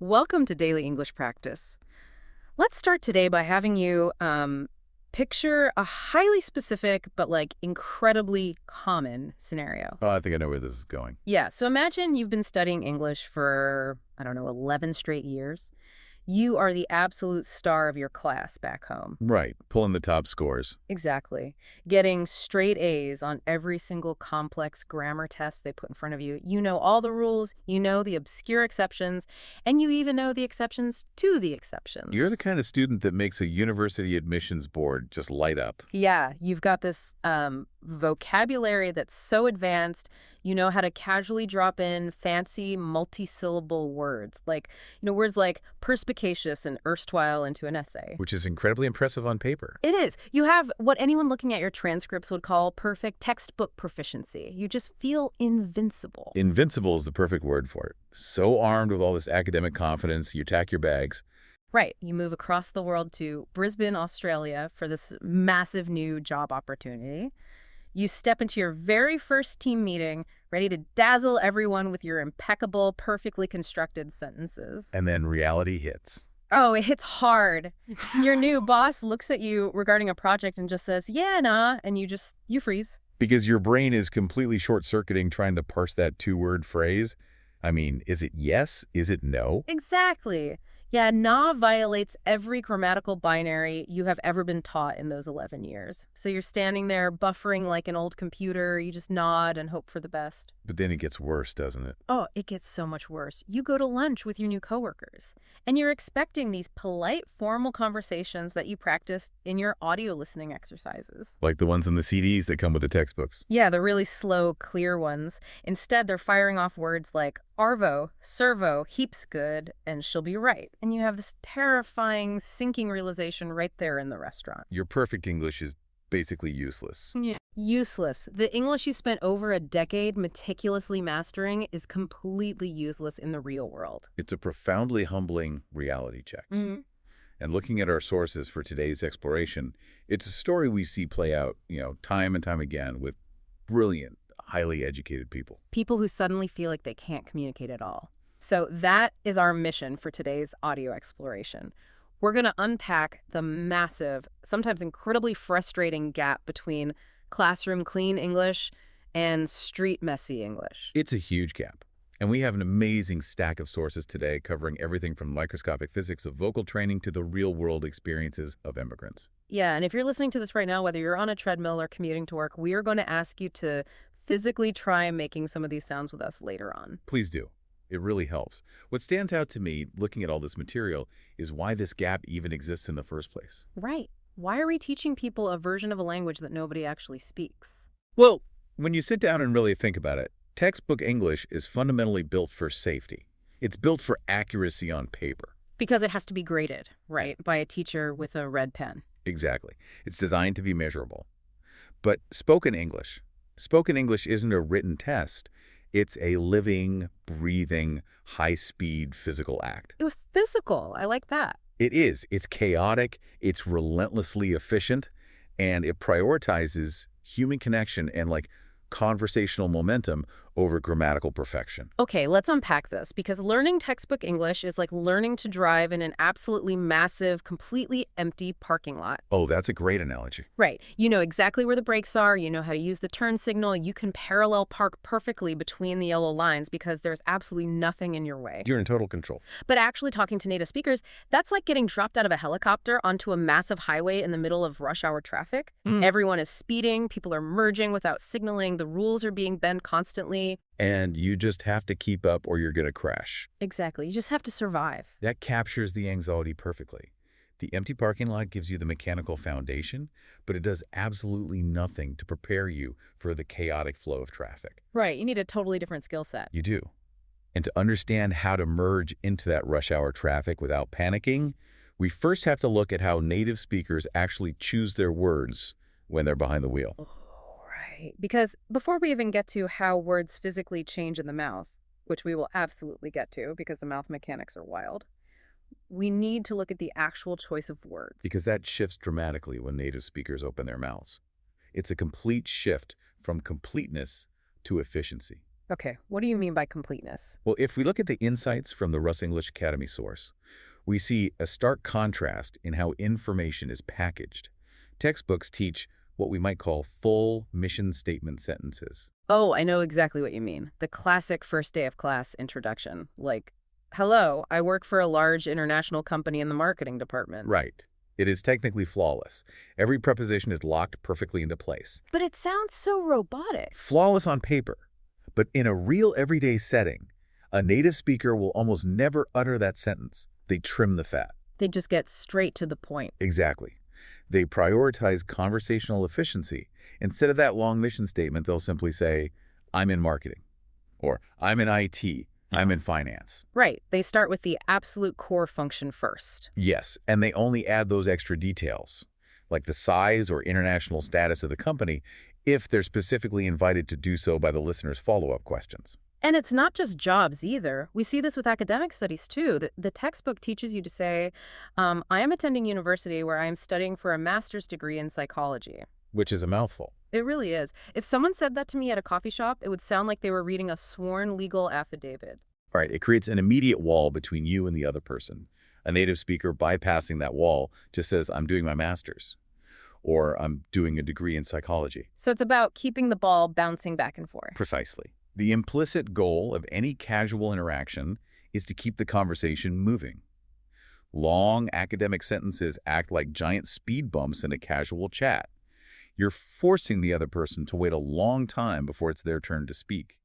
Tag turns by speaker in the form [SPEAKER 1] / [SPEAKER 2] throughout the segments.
[SPEAKER 1] Welcome to Daily English Practice. Let's start today by having you picture a highly specific but incredibly common scenario.
[SPEAKER 2] Oh, I think I know where this is going.
[SPEAKER 1] Yeah, so imagine you've been studying English for, I don't know, 11 straight years. You are the absolute star of your class back home.
[SPEAKER 2] Right, pulling the top scores.
[SPEAKER 1] Exactly. Getting straight A's on every single complex grammar test they put in front of you. You know all the rules, you know the obscure exceptions, and you even know the exceptions to the
[SPEAKER 2] You're
[SPEAKER 1] exceptions.
[SPEAKER 2] the kind of student that makes a university admissions board just light up.
[SPEAKER 1] Yeah, you've got this vocabulary that's so advanced, you know how to casually drop in fancy multi-syllable words, words like perspicacious and erstwhile into an essay.
[SPEAKER 2] Which is incredibly impressive on paper.
[SPEAKER 1] It is. You have what anyone looking at your transcripts would call perfect textbook proficiency. You just feel invincible.
[SPEAKER 2] Invincible is the perfect word for it. So armed with all this academic confidence, you tack your bags.
[SPEAKER 1] Right. You move across the world to Brisbane, Australia for this massive new job opportunity. You step into your very first team meeting, ready to dazzle everyone with your impeccable, perfectly constructed sentences.
[SPEAKER 2] And then reality hits.
[SPEAKER 1] Oh, it hits hard. Your new boss looks at you regarding a project and just says, yeah, nah, and you freeze.
[SPEAKER 2] Because your brain is completely short-circuiting trying to parse that two-word phrase. I mean, is it yes? Is it no?
[SPEAKER 1] Exactly. Yeah, nah violates every grammatical binary you have ever been taught in those 11 years. So you're standing there buffering like an old computer, you just nod and hope for the best.
[SPEAKER 2] But then it gets worse, doesn't it?
[SPEAKER 1] Oh, it gets so much worse. You go to lunch with your new coworkers, and you're expecting these polite, formal conversations that you practiced in your audio listening exercises.
[SPEAKER 2] Like the ones in the CDs that come with the textbooks.
[SPEAKER 1] Yeah, the really slow, clear ones. Instead, they're firing off words like arvo, servo, heaps good, and she'll be right. And you have this terrifying, sinking realization right there in the restaurant.
[SPEAKER 2] Your perfect English is basically useless.
[SPEAKER 1] Yeah. Useless. The English you spent over a decade meticulously mastering is completely useless in the real world.
[SPEAKER 2] It's a profoundly humbling reality check.
[SPEAKER 1] Mm-hmm.
[SPEAKER 2] And looking at our sources for today's exploration, it's a story we see play out, time and time again with brilliant, highly educated people.
[SPEAKER 1] People who suddenly feel like they can't communicate at all. So that is our mission for today's audio exploration. We're going to unpack the massive, sometimes incredibly frustrating gap between classroom clean English and street messy English.
[SPEAKER 2] It's a huge gap. And we have an amazing stack of sources today covering everything from microscopic physics of vocal training to the real-world experiences of immigrants.
[SPEAKER 1] Yeah, and if you're listening to this right now, whether you're on a treadmill or commuting to work, we are going to ask you to physically try making some of these sounds with us later on.
[SPEAKER 2] Please do. It really helps. What stands out to me, looking at all this material, is why this gap even exists in the first place.
[SPEAKER 1] Right. Why are we teaching people a version of a language that nobody actually speaks?
[SPEAKER 2] Well, when you sit down and really think about it, textbook English is fundamentally built for safety. It's built for accuracy on paper.
[SPEAKER 1] Because it has to be graded, right, by a teacher with a red pen.
[SPEAKER 2] Exactly. It's designed to be measurable. But spoken English isn't a written test. It's a living, breathing, high-speed physical act.
[SPEAKER 1] It was physical. I like that.
[SPEAKER 2] It is. It's chaotic, it's relentlessly efficient, and it prioritizes human connection and conversational momentum over grammatical perfection.
[SPEAKER 1] Okay, let's unpack this, because learning textbook English is like learning to drive in an absolutely massive, completely empty parking lot.
[SPEAKER 2] Oh, that's a great analogy.
[SPEAKER 1] Right. You know exactly where the brakes are, you know how to use the turn signal, you can parallel park perfectly between the yellow lines because there's absolutely nothing in your way.
[SPEAKER 2] You're in total control.
[SPEAKER 1] But actually talking to native speakers, that's like getting dropped out of a helicopter onto a massive highway in the middle of rush hour traffic. Everyone is speeding, people are merging without signaling, the rules are being bent constantly.
[SPEAKER 2] And you just have to keep up or you're going to crash.
[SPEAKER 1] Exactly. You just have to survive.
[SPEAKER 2] That captures the anxiety perfectly. The empty parking lot gives you the mechanical foundation, but it does absolutely nothing to prepare you for the chaotic flow of traffic.
[SPEAKER 1] Right. You need a totally different skill set.
[SPEAKER 2] You do. And to understand how to merge into that rush hour traffic without panicking, we first have to look at how native speakers actually choose their words when they're behind the wheel.
[SPEAKER 1] Right. Because before we even get to how words physically change in the mouth, which we will absolutely get to because the mouth mechanics are wild, we need to look at the actual choice of words.
[SPEAKER 2] Because that shifts dramatically when native speakers open their mouths. It's a complete shift from completeness to efficiency.
[SPEAKER 1] Okay, what do you mean by completeness?
[SPEAKER 2] Well, if we look at the insights from the Russ English Academy source, we see a stark contrast in how information is packaged. Textbooks teach what we might call full mission statement sentences.
[SPEAKER 1] Oh, I know exactly what you mean. The classic first day of class introduction. Like, hello, I work for a large international company in the marketing department.
[SPEAKER 2] Right. It is technically flawless. Every preposition is locked perfectly into place.
[SPEAKER 1] But it sounds so robotic.
[SPEAKER 2] Flawless on paper. But in a real everyday setting, a native speaker will almost never utter that sentence. They trim the fat.
[SPEAKER 1] They just get straight to the point.
[SPEAKER 2] Exactly. They prioritize conversational efficiency. Instead of that long mission statement, they'll simply say, I'm in marketing, or I'm in IT, I'm in finance.
[SPEAKER 1] Right. They start with the absolute core function first.
[SPEAKER 2] Yes, and they only add those extra details, like the size or international status of the company, if they're specifically invited to do so by the listener's follow-up questions.
[SPEAKER 1] And it's not just jobs either. We see this with academic studies too. The textbook teaches you to say, I am attending university where I am studying for a master's degree in psychology.
[SPEAKER 2] Which is a mouthful.
[SPEAKER 1] It really is. If someone said that to me at a coffee shop, it would sound like they were reading a sworn legal affidavit.
[SPEAKER 2] All right, it creates an immediate wall between you and the other person. A native speaker bypassing that wall just says, I'm doing my master's, or I'm doing a degree in psychology.
[SPEAKER 1] So it's about keeping the ball bouncing back and forth.
[SPEAKER 2] Precisely. The implicit goal of any casual interaction is to keep the conversation moving. Long academic sentences act like giant speed bumps in a casual chat. You're forcing the other person to wait a long time before it's their turn to speak.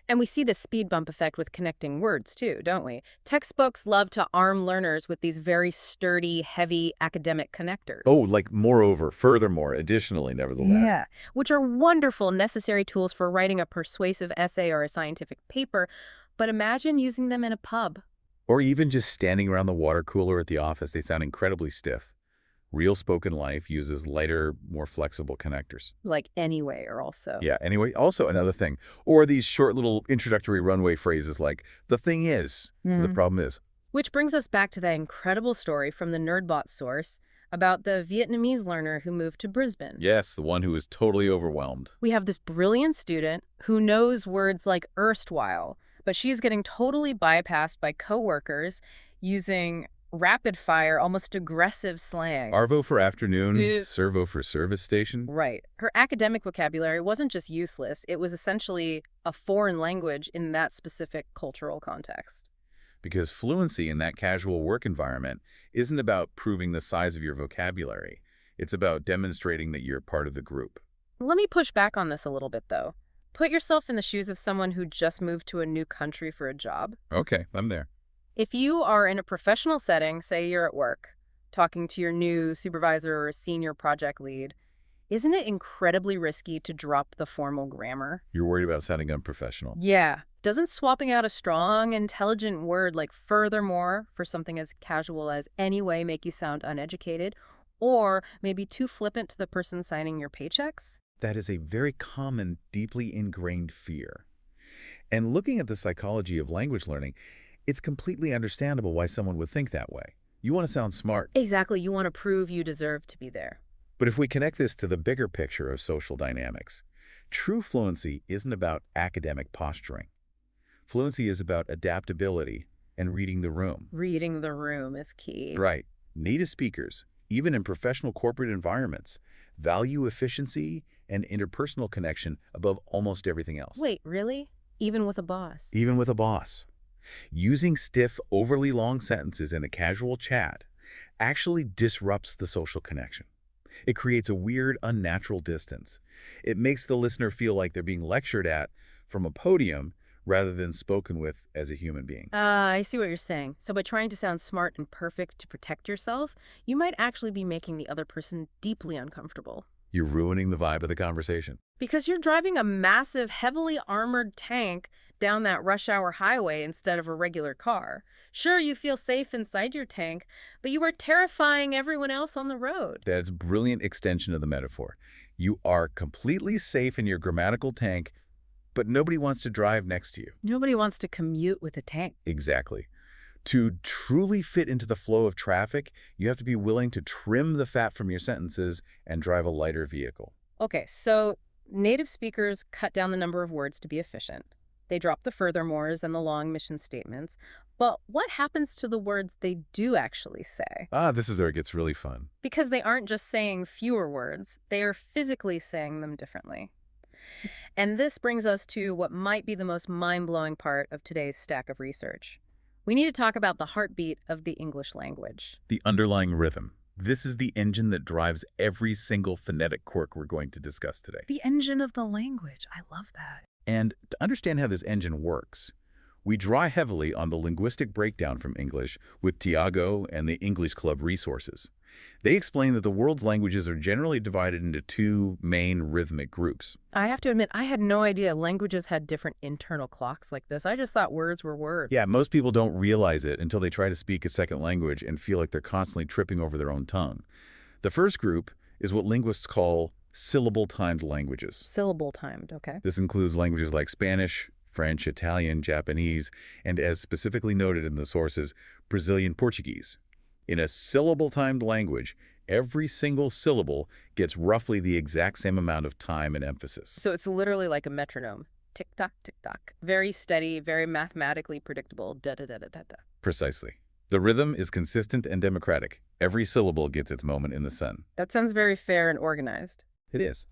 [SPEAKER 1] And we see the speed bump effect with connecting words too, don't we? Textbooks love to arm learners with these very sturdy, heavy academic connectors.
[SPEAKER 2] Oh, like moreover, furthermore, additionally, nevertheless.
[SPEAKER 1] Yeah, which are wonderful, necessary tools for writing a persuasive essay or a scientific paper. But imagine using them in a pub.
[SPEAKER 2] Or even just standing around the water cooler at the office, they sound incredibly stiff. Real spoken life uses lighter, more flexible connectors.
[SPEAKER 1] Like anywhere also.
[SPEAKER 2] Yeah, anyway, also another thing. Or these short little introductory runway phrases like, the thing is, the problem is.
[SPEAKER 1] Which brings us back to that incredible story from the NerdBot source about the Vietnamese learner who moved to Brisbane.
[SPEAKER 2] Yes, the one who is totally overwhelmed.
[SPEAKER 1] We have this brilliant student who knows words like erstwhile, but she's getting totally bypassed by coworkers using rapid-fire, almost aggressive slang.
[SPEAKER 2] Arvo for afternoon, servo for service station.
[SPEAKER 1] Right. Her academic vocabulary wasn't just useless, it was essentially a foreign language in that specific cultural context.
[SPEAKER 2] Because fluency in that casual work environment isn't about proving the size of your vocabulary. It's about demonstrating that you're part of the group.
[SPEAKER 1] Let me push back on this a little bit, though. Put yourself in the shoes of someone who just moved to a new country for a job.
[SPEAKER 2] Okay, I'm there.
[SPEAKER 1] If you are in a professional setting, say you're at work, talking to your new supervisor or a senior project lead, isn't it incredibly risky to drop the formal grammar?
[SPEAKER 2] You're worried about sounding unprofessional.
[SPEAKER 1] Yeah. Doesn't swapping out a strong, intelligent word like furthermore for something as casual as anyway make you sound uneducated? Or maybe too flippant to the person signing your paychecks?
[SPEAKER 2] That is a very common, deeply ingrained fear. And looking at the psychology of language learning, it's completely understandable why someone would think that way. You want to sound smart.
[SPEAKER 1] Exactly. You want to prove you deserve to be there.
[SPEAKER 2] But if we connect this to the bigger picture of social dynamics, true fluency isn't about academic posturing. Fluency is about adaptability and reading the room.
[SPEAKER 1] Reading the room is key.
[SPEAKER 2] Right. Native speakers, even in professional corporate environments, value efficiency and interpersonal connection above almost everything else.
[SPEAKER 1] Wait, really? Even with a boss?
[SPEAKER 2] Even with a boss. Using stiff, overly long sentences in a casual chat actually disrupts the social connection. It creates a weird, unnatural distance. It makes the listener feel like they're being lectured at from a podium rather than spoken with as a human being.
[SPEAKER 1] I see what you're saying. So by trying to sound smart and perfect to protect yourself, you might actually be making the other person deeply uncomfortable.
[SPEAKER 2] You're ruining the vibe of the conversation.
[SPEAKER 1] Because you're driving a massive, heavily armored tank down that rush hour highway instead of a regular car. Sure, you feel safe inside your tank, but you are terrifying everyone else on the road.
[SPEAKER 2] That's a brilliant extension of the metaphor. You are completely safe in your grammatical tank, but nobody wants to drive next to you.
[SPEAKER 1] Nobody wants to commute with a tank.
[SPEAKER 2] Exactly. To truly fit into the flow of traffic, you have to be willing to trim the fat from your sentences and drive a lighter vehicle.
[SPEAKER 1] Okay, so native speakers cut down the number of words to be efficient. They drop the furthermores and the long mission statements. But what happens to the words they do actually say?
[SPEAKER 2] Ah, this is where it gets really fun.
[SPEAKER 1] Because they aren't just saying fewer words, they are physically saying them differently. And this brings us to what might be the most mind-blowing part of today's stack of research. We need to talk about the heartbeat of the English language.
[SPEAKER 2] The underlying rhythm. This is the engine that drives every single phonetic quirk we're going to discuss today.
[SPEAKER 1] The engine of the language. I love that.
[SPEAKER 2] And to understand how this engine works, we draw heavily on the linguistic breakdown from English with Tiago and the English Club resources. They explain that the world's languages are generally divided into two main rhythmic groups.
[SPEAKER 1] I have to admit, I had no idea languages had different internal clocks like this. I just thought words were words.
[SPEAKER 2] Yeah, most people don't realize it until they try to speak a second language and feel like they're constantly tripping over their own tongue. The first group is what linguists call syllable-timed languages.
[SPEAKER 1] Syllable-timed, okay.
[SPEAKER 2] This includes languages like Spanish, French, Italian, Japanese, and as specifically noted in the sources, Brazilian Portuguese. In a syllable-timed language, every single syllable gets roughly the exact same amount of time and emphasis.
[SPEAKER 1] So it's literally like a metronome. Tick-tock, tick-tock. Very steady, very mathematically predictable. Da-da-da-da-da-da.
[SPEAKER 2] Precisely. The rhythm is consistent and democratic. Every syllable gets its moment in the sun.
[SPEAKER 1] That sounds very fair and organized.
[SPEAKER 2] It is.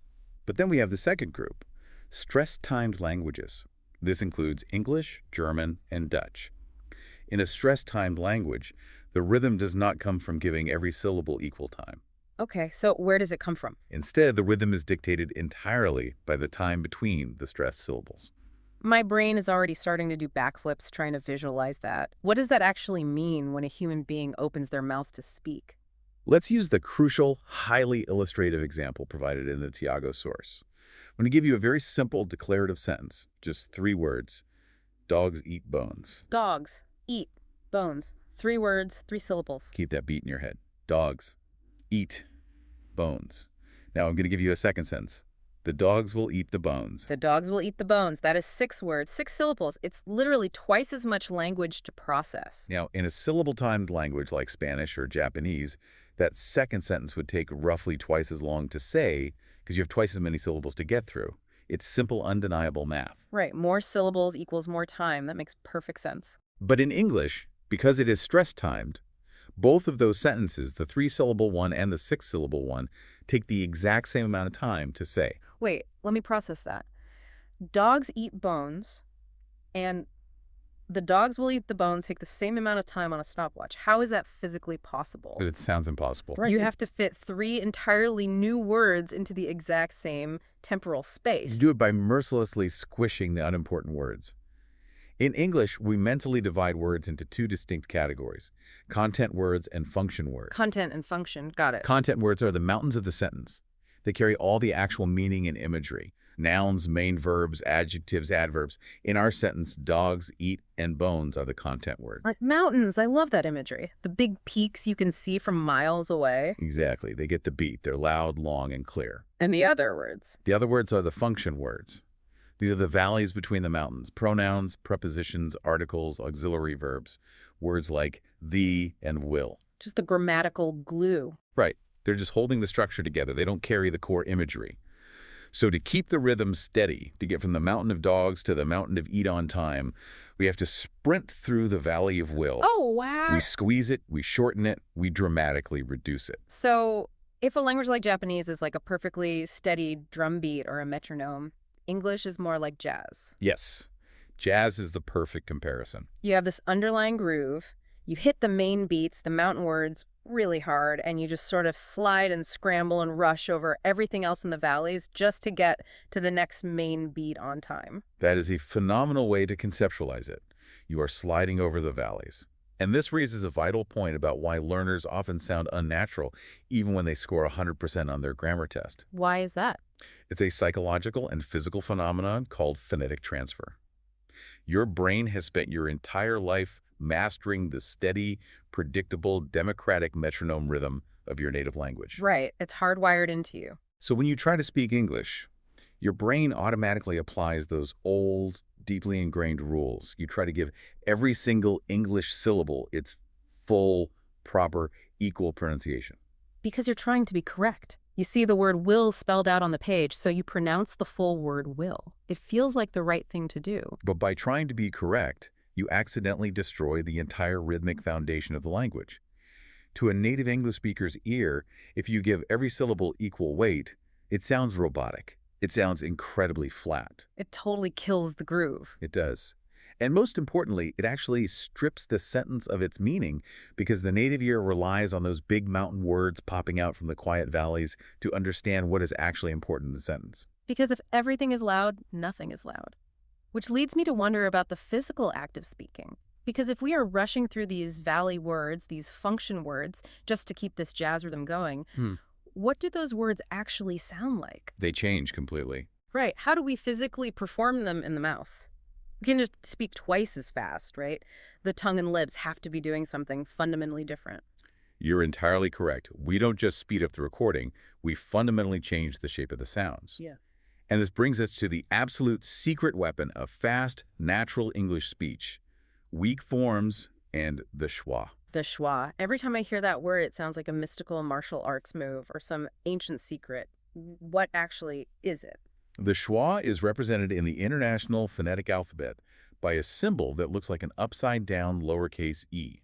[SPEAKER 2] But then we have the second group, stress-timed languages. This includes English, German, and Dutch. In a stress-timed language, the rhythm does not come from giving every syllable equal time.
[SPEAKER 1] Okay, so where does it come from?
[SPEAKER 2] Instead, the rhythm is dictated entirely by the time between the stressed syllables.
[SPEAKER 1] My brain is already starting to do backflips trying to visualize that. What does that actually mean when a human being opens their mouth to speak?
[SPEAKER 2] Let's use the crucial, highly illustrative example provided in the Tiago source. I'm going to give you a very simple declarative sentence, just 3 words. Dogs eat bones.
[SPEAKER 1] Dogs eat bones. 3 words, 3 syllables.
[SPEAKER 2] Keep that beat in your head. Dogs eat bones. Now I'm going to give you a second sentence. The dogs will eat the bones.
[SPEAKER 1] The dogs will eat the bones. That is 6 words, 6 syllables. It's literally twice as much language to process.
[SPEAKER 2] Now, in a syllable-timed language like Spanish or Japanese, that second sentence would take roughly twice as long to say because you have twice as many syllables to get through. It's simple, undeniable math.
[SPEAKER 1] Right, more syllables equals more time. That makes perfect sense.
[SPEAKER 2] But in English, because it is stress-timed, both of those sentences, the 3-syllable one and the 6-syllable one, take the exact same amount of time to say.
[SPEAKER 1] Wait, let me process that. Dogs eat bones, and the dogs will eat the bones take the same amount of time on a stopwatch. How is that physically possible?
[SPEAKER 2] It sounds impossible.
[SPEAKER 1] Right. You have to fit 3 entirely new words into the exact same temporal space.
[SPEAKER 2] You do it by mercilessly squishing the unimportant words. In English, we mentally divide words into 2 distinct categories, content words and function words.
[SPEAKER 1] Content and function, got it.
[SPEAKER 2] Content words are the mountains of the sentence. They carry all the actual meaning and imagery. Nouns, main verbs, adjectives, adverbs. In our sentence, dogs eat and bones are the content words.
[SPEAKER 1] Like mountains, I love that imagery. The big peaks you can see from miles away.
[SPEAKER 2] Exactly. They get the beat. They're loud, long, and clear.
[SPEAKER 1] And the other words?
[SPEAKER 2] The other words are the function words. These are the valleys between the mountains. Pronouns, prepositions, articles, auxiliary verbs. Words like the and will.
[SPEAKER 1] Just the grammatical glue.
[SPEAKER 2] Right. They're just holding the structure together. They don't carry the core imagery. So to keep the rhythm steady, to get from the mountain of dogs to the mountain of eat on time, we have to sprint through the valley of will.
[SPEAKER 1] Oh, wow.
[SPEAKER 2] We squeeze it, we shorten it, we dramatically reduce it.
[SPEAKER 1] So if a language like Japanese is like a perfectly steady drum beat or a metronome, English is more like jazz.
[SPEAKER 2] Yes. Jazz is the perfect comparison.
[SPEAKER 1] You have this underlying groove. You hit the main beats, the mountain words, really hard, and you just sort of slide and scramble and rush over everything else in the valleys just to get to the next main beat on time.
[SPEAKER 2] That is a phenomenal way to conceptualize it. You are sliding over the valleys. And this raises a vital point about why learners often sound unnatural even when they score 100% on their grammar test.
[SPEAKER 1] Why is that?
[SPEAKER 2] It's a psychological and physical phenomenon called phonetic transfer. Your brain has spent your entire life mastering the steady, predictable, democratic metronome rhythm of your native language.
[SPEAKER 1] Right. It's hardwired into you.
[SPEAKER 2] So when you try to speak English, your brain automatically applies those old, deeply ingrained rules. You try to give every single English syllable its full, proper, equal pronunciation.
[SPEAKER 1] Because you're trying to be correct. You see the word will spelled out on the page, so you pronounce the full word will. It feels like the right thing to do.
[SPEAKER 2] But by trying to be correct, you accidentally destroy the entire rhythmic foundation of the language. To a native English speaker's ear, if you give every syllable equal weight, it sounds robotic. It sounds incredibly flat.
[SPEAKER 1] It totally kills the groove.
[SPEAKER 2] It does. And most importantly, it actually strips the sentence of its meaning because the native ear relies on those big mountain words popping out from the quiet valleys to understand what is actually important in the sentence.
[SPEAKER 1] Because if everything is loud, nothing is loud. Which leads me to wonder about the physical act of speaking. Because if we are rushing through these valley words, these function words, just to keep this jazz rhythm going, what do those words actually sound like?
[SPEAKER 2] They change completely.
[SPEAKER 1] Right. How do we physically perform them in the mouth? We can just speak twice as fast, right? The tongue and lips have to be doing something fundamentally different.
[SPEAKER 2] You're entirely correct. We don't just speed up the recording, we fundamentally change the shape of the sounds.
[SPEAKER 1] Yeah.
[SPEAKER 2] And this brings us to the absolute secret weapon of fast, natural English speech: weak forms and the schwa.
[SPEAKER 1] The schwa. Every time I hear that word, it sounds like a mystical martial arts move or some ancient secret. What actually is it?
[SPEAKER 2] The schwa is represented in the International Phonetic Alphabet by a symbol that looks like an upside-down lowercase e.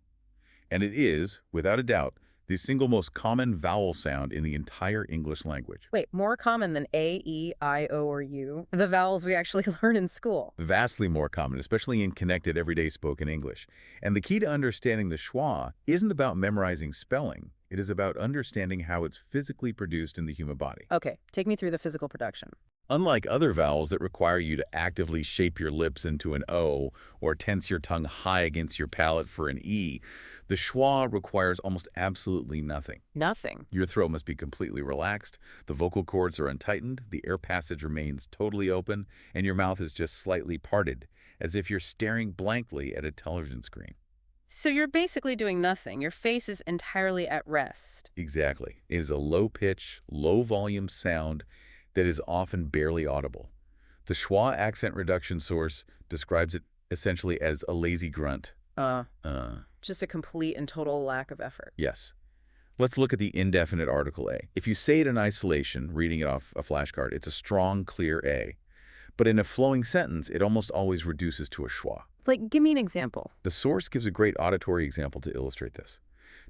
[SPEAKER 2] And it is, without a doubt, the single most common vowel sound in the entire English language.
[SPEAKER 1] Wait, more common than A, E, I, O, or U? The vowels we actually learn in school.
[SPEAKER 2] Vastly more common, especially in connected everyday spoken English. And the key to understanding the schwa isn't about memorizing spelling. It is about understanding how it's physically produced in the human body.
[SPEAKER 1] Okay, take me through the physical production.
[SPEAKER 2] Unlike other vowels that require you to actively shape your lips into an O or tense your tongue high against your palate for an E, the schwa requires almost absolutely nothing.
[SPEAKER 1] Nothing.
[SPEAKER 2] Your throat must be completely relaxed, the vocal cords are untightened, the air passage remains totally open, and your mouth is just slightly parted, as if you're staring blankly at a television screen.
[SPEAKER 1] So you're basically doing nothing. Your face is entirely at rest.
[SPEAKER 2] Exactly. It is a low-pitch, low-volume sound that is often barely audible. The schwa accent reduction source describes it essentially as a lazy grunt.
[SPEAKER 1] Just a complete and total lack of effort.
[SPEAKER 2] Yes. Let's look at the indefinite article A. If you say it in isolation, reading it off a flashcard, it's a strong, clear A. But in a flowing sentence, it almost always reduces to a schwa.
[SPEAKER 1] Like, give me an example.
[SPEAKER 2] The source gives a great auditory example to illustrate this.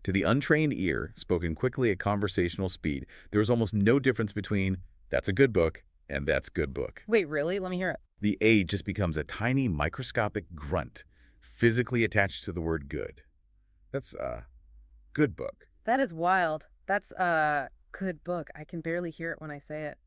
[SPEAKER 2] To the untrained ear, spoken quickly at conversational speed, there is almost no difference between "that's a good book" and "that's good book."
[SPEAKER 1] Wait, really? Let me hear it.
[SPEAKER 2] The A just becomes a tiny microscopic grunt, physically attached to the word good. That's good book.
[SPEAKER 1] That is wild. That's a good book. I can barely hear it when I say it.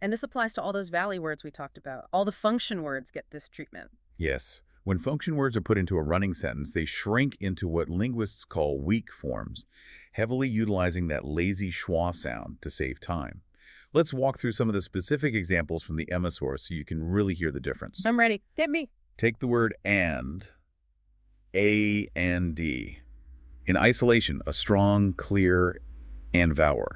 [SPEAKER 1] And this applies to all those valley words we talked about. All the function words get this treatment.
[SPEAKER 2] Yes. When function words are put into a running sentence, they shrink into what linguists call weak forms, heavily utilizing that lazy schwa sound to save time. Let's walk through some of the specific examples from the Emma source so you can really hear the difference.
[SPEAKER 1] I'm ready. Hit me.
[SPEAKER 2] Take the word and, A and D. In isolation, a strong, clear and vowel.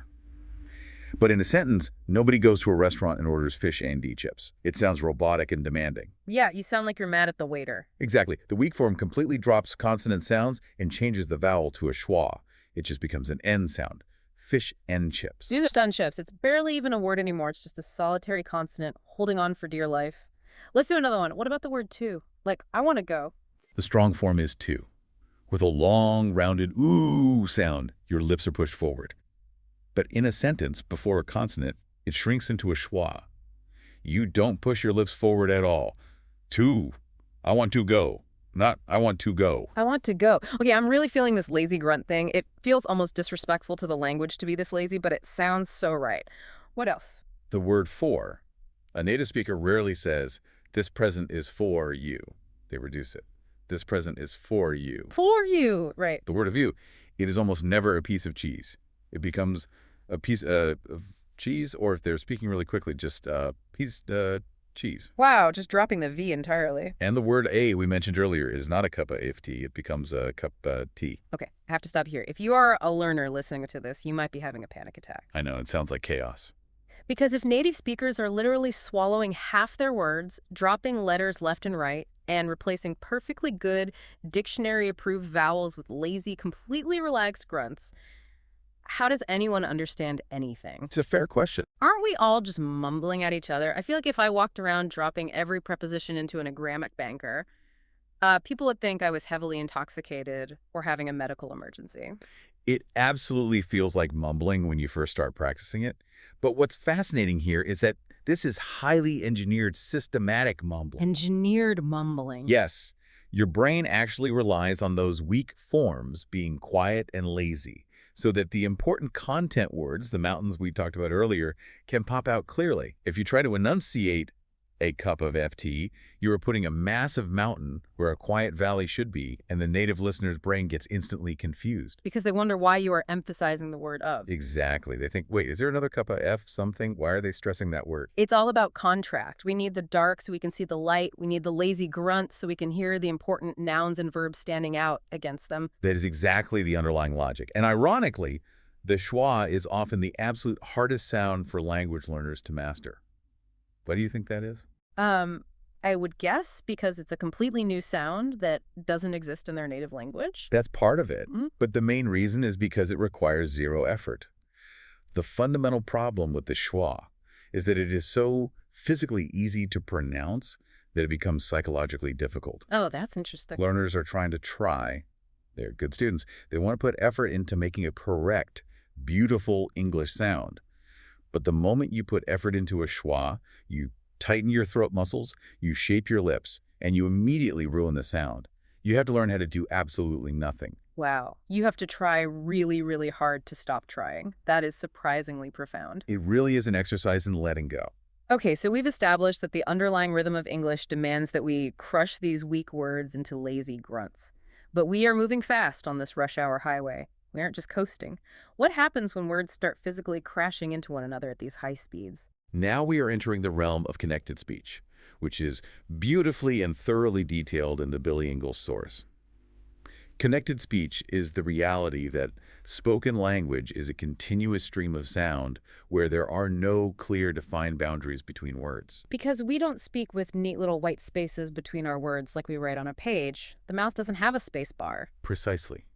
[SPEAKER 2] But in a sentence, nobody goes to a restaurant and orders fish and D chips. It sounds robotic and demanding.
[SPEAKER 1] Yeah, you sound like you're mad at the waiter.
[SPEAKER 2] Exactly. The weak form completely drops consonant sounds and changes the vowel to a schwa. It just becomes an N sound. Fish and chips.
[SPEAKER 1] These are stun chips. It's barely even a word anymore. It's just a solitary consonant holding on for dear life. Let's do another one. What about the word to? Like, I want to go.
[SPEAKER 2] The strong form is to. With a long, rounded ooh sound, your lips are pushed forward. But in a sentence, before a consonant, it shrinks into a schwa. You don't push your lips forward at all. To. I want to go. Not, I want to go.
[SPEAKER 1] I want to go. Okay, I'm really feeling this lazy grunt thing. It feels almost disrespectful to the language to be this lazy, but it sounds so right. What else?
[SPEAKER 2] The word for. A native speaker rarely says, "This present is for you." They reduce it. This present is for you.
[SPEAKER 1] For you, right.
[SPEAKER 2] The word of you, it is almost never a piece of cheese. It becomes a piece of cheese, or if they're speaking really quickly, just a piece cheese.
[SPEAKER 1] Wow, just dropping the V entirely.
[SPEAKER 2] And the word a we mentioned earlier is not a cup of tea. It becomes a cup tea.
[SPEAKER 1] Okay, I have to stop here. If you are a learner listening to this, you might be having a panic attack.
[SPEAKER 2] I know, it sounds like chaos.
[SPEAKER 1] Because if native speakers are literally swallowing half their words, dropping letters left and right, and replacing perfectly good, dictionary-approved vowels with lazy, completely relaxed grunts, How does anyone understand anything?
[SPEAKER 2] It's a fair question.
[SPEAKER 1] Aren't we all just mumbling at each other? I feel like if I walked around dropping every preposition into an agrammic banker, people would think I was heavily intoxicated or having a medical emergency.
[SPEAKER 2] It absolutely feels like mumbling when you first start practicing it. But what's fascinating here is that this is highly engineered, systematic mumbling.
[SPEAKER 1] Engineered mumbling.
[SPEAKER 2] Yes, your brain actually relies on those weak forms being quiet and lazy so that the important content words, the mountains we talked about earlier, can pop out clearly. If you try to enunciate a cup of FT, you are putting a massive mountain where a quiet valley should be, and the native listener's brain gets instantly confused.
[SPEAKER 1] Because they wonder why you are emphasizing the word of.
[SPEAKER 2] Exactly. They think, wait, is there another cup of F something? Why are they stressing that word?
[SPEAKER 1] It's all about contract. We need the dark so we can see the light. We need the lazy grunts so we can hear the important nouns and verbs standing out against them.
[SPEAKER 2] That is exactly the underlying logic. And ironically, the schwa is often the absolute hardest sound for language learners to master. What do you think that is?
[SPEAKER 1] I would guess because it's a completely new sound that doesn't exist in their native language.
[SPEAKER 2] That's part of it.
[SPEAKER 1] Mhm.
[SPEAKER 2] But the main reason is because it requires zero effort. The fundamental problem with the schwa is that it is so physically easy to pronounce that it becomes psychologically difficult.
[SPEAKER 1] Oh, that's interesting.
[SPEAKER 2] Learners are they're good students, they want to put effort into making a correct, beautiful English sound. But the moment you put effort into a schwa, you tighten your throat muscles, you shape your lips, and you immediately ruin the sound. You have to learn how to do absolutely nothing.
[SPEAKER 1] Wow. You have to try really, really hard to stop trying. That is surprisingly profound.
[SPEAKER 2] It really is an exercise in letting go.
[SPEAKER 1] Okay, so we've established that the underlying rhythm of English demands that we crush these weak words into lazy grunts. But we are moving fast on this rush hour highway. We aren't just coasting. What happens when words start physically crashing into one another at these high speeds?
[SPEAKER 2] Now we are entering the realm of connected speech, which is beautifully and thoroughly detailed in the Billy Ingles source. Connected speech is the reality that spoken language is a continuous stream of sound where there are no clear defined boundaries between words.
[SPEAKER 1] Because we don't speak with neat little white spaces between our words like we write on a page. The mouth doesn't have a space bar.
[SPEAKER 2] Precisely.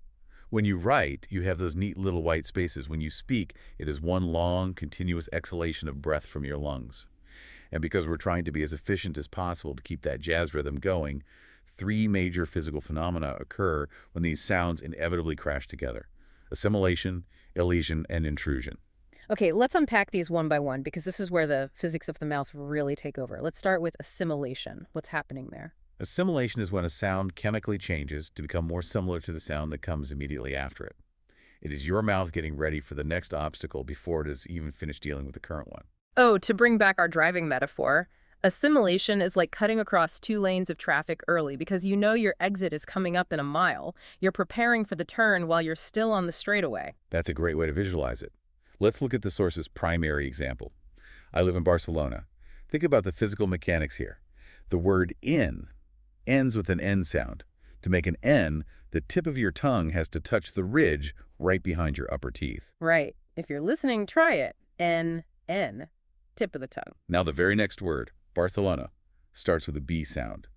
[SPEAKER 2] When you write, you have those neat little white spaces. When you speak, it is one long, continuous exhalation of breath from your lungs. And because we're trying to be as efficient as possible to keep that jazz rhythm going, three major physical phenomena occur when these sounds inevitably crash together: assimilation, elision, and intrusion.
[SPEAKER 1] Okay, let's unpack these one by one because this is where the physics of the mouth really take over. Let's start with assimilation. What's happening there?
[SPEAKER 2] Assimilation is when a sound chemically changes to become more similar to the sound that comes immediately after it. It is your mouth getting ready for the next obstacle before it has even finished dealing with the current one.
[SPEAKER 1] Oh, to bring back our driving metaphor, assimilation is like cutting across 2 lanes of traffic early because you know your exit is coming up in a mile. You're preparing for the turn while you're still on the straightaway.
[SPEAKER 2] That's a great way to visualize it. Let's look at the source's primary example. I live in Barcelona. Think about the physical mechanics here. The word in ends with an N sound. To make an N, the tip of your tongue has to touch the ridge right behind your upper teeth.
[SPEAKER 1] Right. If you're listening, try it. N, tip of the tongue.
[SPEAKER 2] Now the very next word, Barcelona, starts with a B sound.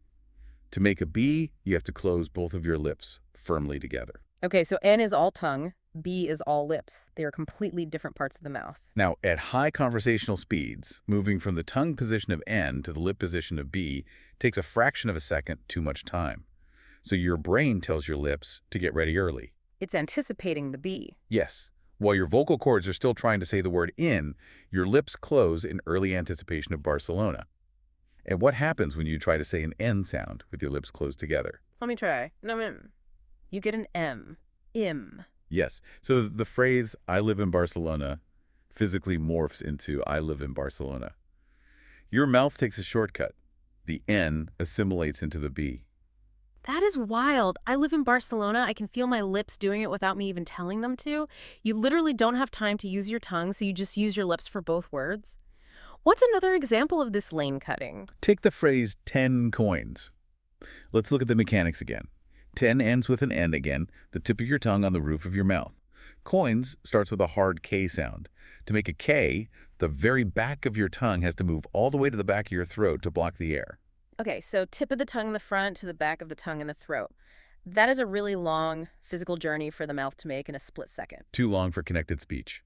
[SPEAKER 2] To make a B, you have to close both of your lips firmly together.
[SPEAKER 1] Okay, so N is all tongue, B is all lips. They are completely different parts of the mouth.
[SPEAKER 2] Now, at high conversational speeds, moving from the tongue position of N to the lip position of B takes a fraction of a second too much time. So your brain tells your lips to get ready early.
[SPEAKER 1] It's anticipating the B.
[SPEAKER 2] Yes, while your vocal cords are still trying to say the word in, your lips close in early anticipation of Barcelona. And what happens when you try to say an N sound with your lips closed together?
[SPEAKER 1] Let me try. No, you get an M. Im.
[SPEAKER 2] Yes, so the phrase, I live in Barcelona, physically morphs into I live in Barcelona. Your mouth takes a shortcut. The N assimilates into the B.
[SPEAKER 1] That is wild. I live in Barcelona. I can feel my lips doing it without me even telling them to. You literally don't have time to use your tongue, so you just use your lips for both words. What's another example of this lane cutting?
[SPEAKER 2] Take the phrase 10 coins. Let's look at the mechanics again. 10 ends with an N again, the tip of your tongue on the roof of your mouth. Coins starts with a hard K sound. To make a K, the very back of your tongue has to move all the way to the back of your throat to block the air.
[SPEAKER 1] Okay, so tip of the tongue in the front to the back of the tongue in the throat. That is a really long physical journey for the mouth to make in a split second.
[SPEAKER 2] Too long for connected speech.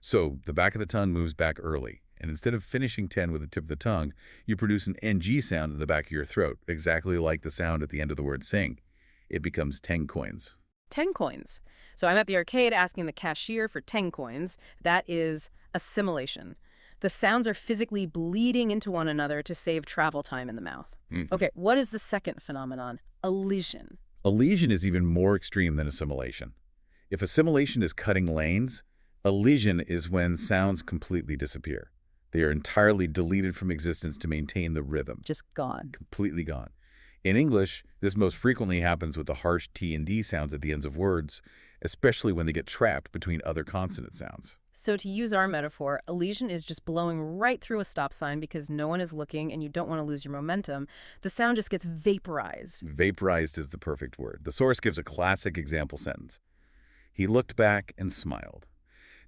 [SPEAKER 2] So the back of the tongue moves back early, and instead of finishing 10 with the tip of the tongue, you produce an NG sound in the back of your throat, exactly like the sound at the end of the word sing. It becomes 10 coins.
[SPEAKER 1] 10 coins. So I'm at the arcade asking the cashier for 10 coins. That is assimilation. The sounds are physically bleeding into one another to save travel time in the mouth. Okay, what is the second phenomenon? Elision.
[SPEAKER 2] Elision is even more extreme than assimilation. If assimilation is cutting lanes, elision is when sounds completely disappear. They are entirely deleted from existence to maintain the rhythm.
[SPEAKER 1] Just gone.
[SPEAKER 2] Completely gone. In English, this most frequently happens with the harsh T and D sounds at the ends of words, especially when they get trapped between other consonant sounds.
[SPEAKER 1] So to use our metaphor, elision is just blowing right through a stop sign because no one is looking and you don't want to lose your momentum. The sound just gets vaporized.
[SPEAKER 2] Vaporized is the perfect word. The source gives a classic example sentence. He looked back and smiled.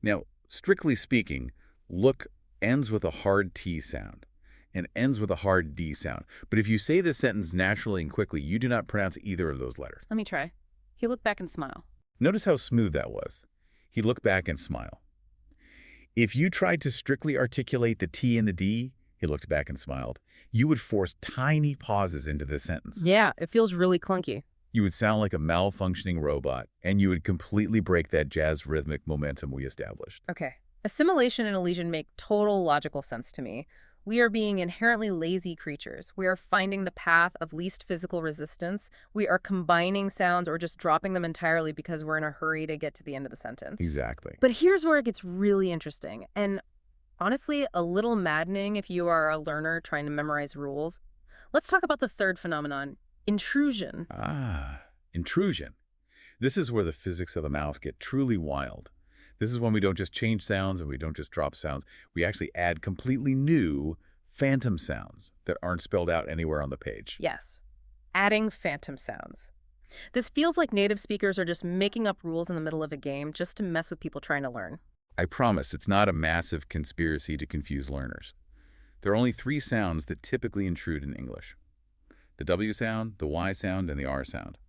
[SPEAKER 2] Now, strictly speaking, look ends with a hard T sound and ends with a hard D sound. But if you say this sentence naturally and quickly, you do not pronounce either of those letters.
[SPEAKER 1] Let me try. He looked back and smiled.
[SPEAKER 2] Notice how smooth that was. He looked back and smiled. If you tried to strictly articulate the T and the D, he looked back and smiled, you would force tiny pauses into this sentence.
[SPEAKER 1] Yeah, it feels really clunky.
[SPEAKER 2] You would sound like a malfunctioning robot, and you would completely break that jazz rhythmic momentum we established.
[SPEAKER 1] Okay. Assimilation and elision make total logical sense to me. We are being inherently lazy creatures. We are finding the path of least physical resistance. We are combining sounds or just dropping them entirely because we're in a hurry to get to the end of the sentence.
[SPEAKER 2] Exactly.
[SPEAKER 1] But here's where it gets really interesting, and honestly, a little maddening if you are a learner trying to memorize rules. Let's talk about the third phenomenon, intrusion.
[SPEAKER 2] Intrusion. This is where the physics of the mouth get truly wild. This is when we don't just change sounds and we don't just drop sounds. We actually add completely new phantom sounds that aren't spelled out anywhere on the page.
[SPEAKER 1] Yes, adding phantom sounds. This feels like native speakers are just making up rules in the middle of a game just to mess with people trying to learn.
[SPEAKER 2] I promise it's not a massive conspiracy to confuse learners. There are only 3 sounds that typically intrude in English: the W sound, the Y sound, and the R sound.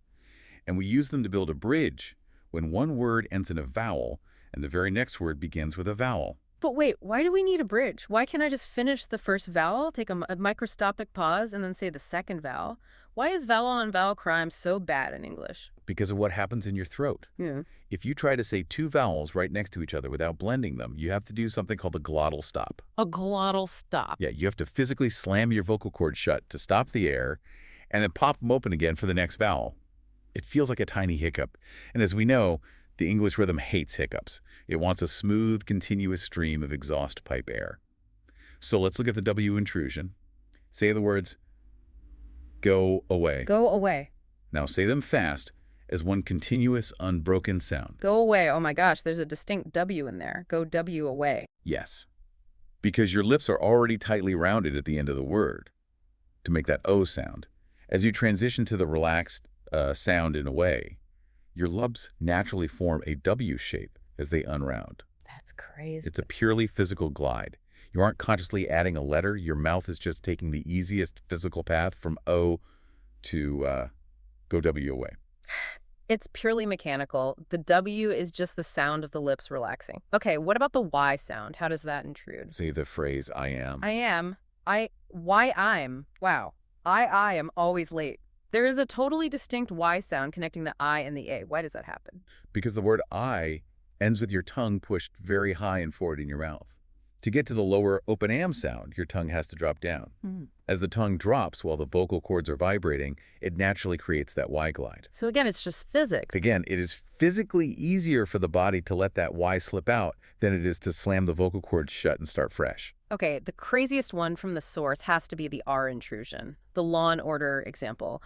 [SPEAKER 2] And we use them to build a bridge when one word ends in a vowel and the very next word begins with a vowel.
[SPEAKER 1] But wait, why do we need a bridge? Why can't I just finish the first vowel, take a microscopic pause, and then say the second vowel? Why is vowel on vowel crime so bad in English?
[SPEAKER 2] Because of what happens in your throat.
[SPEAKER 1] Yeah.
[SPEAKER 2] If you try to say 2 vowels right next to each other without blending them, you have to do something called a glottal stop.
[SPEAKER 1] A glottal stop.
[SPEAKER 2] Yeah, you have to physically slam your vocal cords shut to stop the air and then pop them open again for the next vowel. It feels like a tiny hiccup. And as we know, the English rhythm hates hiccups. It wants a smooth, continuous stream of exhaust pipe air. So let's look at the W intrusion. Say the words, go away.
[SPEAKER 1] Go away.
[SPEAKER 2] Now say them fast as one continuous, unbroken sound.
[SPEAKER 1] Go away. Oh my gosh, there's a distinct W in there. Go W away.
[SPEAKER 2] Yes, because your lips are already tightly rounded at the end of the word to make that O sound. As you transition to the relaxed sound in away, your lips naturally form a W shape as they unround.
[SPEAKER 1] That's crazy.
[SPEAKER 2] It's a purely physical glide. You aren't consciously adding a letter. Your mouth is just taking the easiest physical path from O to go W away.
[SPEAKER 1] It's purely mechanical. The W is just the sound of the lips relaxing. Okay, what about the Y sound? How does that intrude?
[SPEAKER 2] Say the phrase, I am.
[SPEAKER 1] I am. Why I'm. Wow. I am always late. There is a totally distinct Y sound connecting the I and the A. Why does that happen?
[SPEAKER 2] Because the word I ends with your tongue pushed very high and forward in your mouth. To get to the lower open am sound, your tongue has to drop down. As the tongue drops while the vocal cords are vibrating, it naturally creates that Y glide.
[SPEAKER 1] So again, it's just physics.
[SPEAKER 2] Again, it is physically easier for the body to let that Y slip out than it is to slam the vocal cords shut and start fresh.
[SPEAKER 1] Okay, the craziest one from the source has to be the R intrusion, the Law and Order example.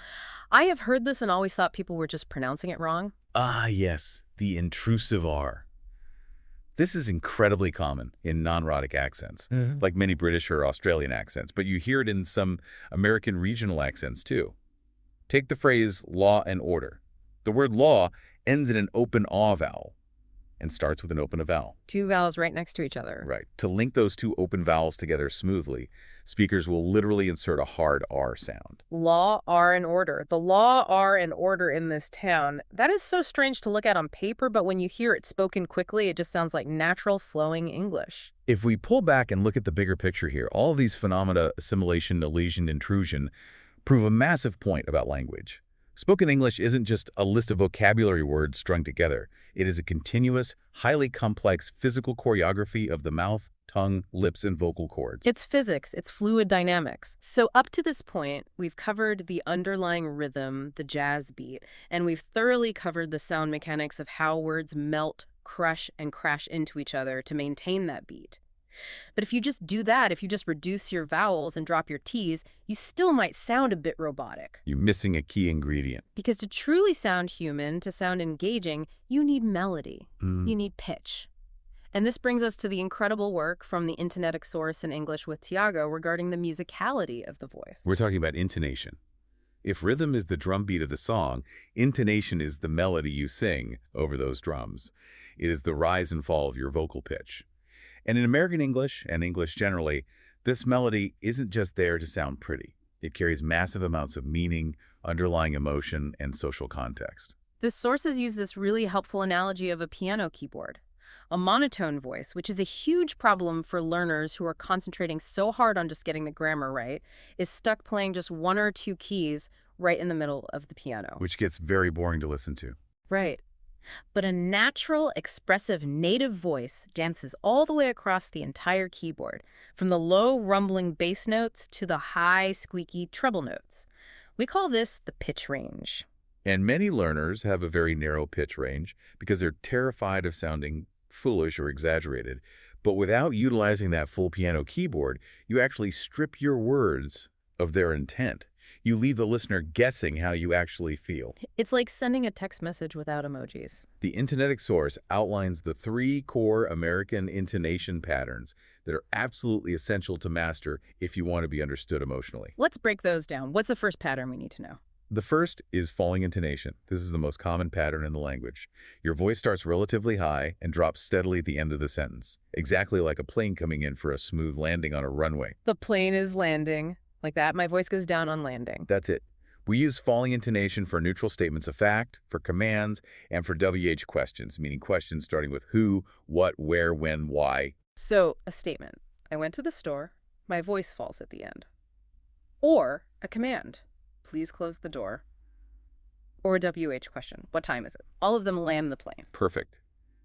[SPEAKER 1] I have heard this and always thought people were just pronouncing it wrong.
[SPEAKER 2] Ah, yes, the intrusive R. This is incredibly common in non-rhotic accents, like many British or Australian accents, but you hear it in some American regional accents too. Take the phrase law and order. The word law ends in an open aw vowel. and starts with an open vowel.
[SPEAKER 1] Two vowels right next to each other.
[SPEAKER 2] Right. To link those two open vowels together smoothly, speakers will literally insert a hard R sound.
[SPEAKER 1] Law, are, and order. The law, are, and order in this town. That is so strange to look at on paper, but when you hear it spoken quickly, it just sounds like natural flowing English.
[SPEAKER 2] If we pull back and look at the bigger picture here, all of these phenomena, assimilation, elision, intrusion, prove a massive point about language. Spoken English isn't just a list of vocabulary words strung together. It is a continuous, highly complex physical choreography of the mouth, tongue, lips, and vocal cords.
[SPEAKER 1] It's physics, it's fluid dynamics. So up to this point, we've covered the underlying rhythm, the jazz beat, and we've thoroughly covered the sound mechanics of how words melt, crush, and crash into each other to maintain that beat. But if you just do that, if you just reduce your vowels and drop your T's, you still might sound a bit robotic.
[SPEAKER 2] You're missing a key ingredient.
[SPEAKER 1] Because to truly sound human, to sound engaging, you need melody.
[SPEAKER 2] Mm.
[SPEAKER 1] You need pitch. And this brings us to the incredible work from the Internetic Source in English with Tiago regarding the musicality of the voice.
[SPEAKER 2] We're talking about intonation. If rhythm is the drum beat of the song, intonation is the melody you sing over those drums. It is the rise and fall of your vocal pitch. And in American English, and English generally, this melody isn't just there to sound pretty. It carries massive amounts of meaning, underlying emotion, and social context.
[SPEAKER 1] The sources use this really helpful analogy of a piano keyboard. A monotone voice, which is a huge problem for learners who are concentrating so hard on just getting the grammar right, is stuck playing just one or two keys right in the middle of the piano.
[SPEAKER 2] Which gets very boring to listen to.
[SPEAKER 1] Right. But a natural, expressive, native voice dances all the way across the entire keyboard, from the low, rumbling bass notes to the high, squeaky treble notes. We call this the pitch range.
[SPEAKER 2] And many learners have a very narrow pitch range because they're terrified of sounding foolish or exaggerated. But without utilizing that full piano keyboard, you actually strip your words of their intent. You leave the listener guessing how you actually feel.
[SPEAKER 1] It's like sending a text message without emojis.
[SPEAKER 2] The Internetic Source outlines the 3 core American intonation patterns that are absolutely essential to master if you want to be understood emotionally.
[SPEAKER 1] Let's break those down. What's the first pattern we need to know?
[SPEAKER 2] The first is falling intonation. This is the most common pattern in the language. Your voice starts relatively high and drops steadily at the end of the sentence, exactly like a plane coming in for a smooth landing on a runway.
[SPEAKER 1] The plane is landing. Like that, my voice goes down on landing.
[SPEAKER 2] That's it. We use falling intonation for neutral statements of fact, for commands, and for WH questions, meaning questions starting with who, what, where, when, why.
[SPEAKER 1] So, a statement. I went to the store. My voice falls at the end. Or a command. Please close the door. Or a WH question. What time is it? All of them land the plane.
[SPEAKER 2] Perfect.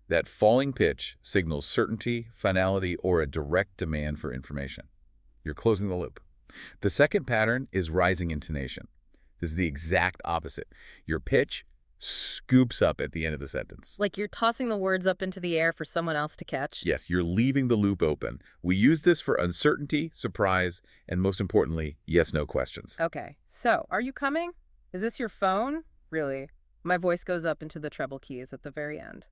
[SPEAKER 2] That falling pitch signals certainty, finality, or a direct demand for information. You're closing the loop. The second pattern is rising intonation. This is the exact opposite. Your pitch scoops up at the end of the sentence.
[SPEAKER 1] Like you're tossing the words up into the air for someone else to catch?
[SPEAKER 2] Yes, you're leaving the loop open. We use this for uncertainty, surprise, and most importantly, yes-no questions.
[SPEAKER 1] Okay, so are you coming? Is this your phone? Really? My voice goes up into the treble keys at the very end.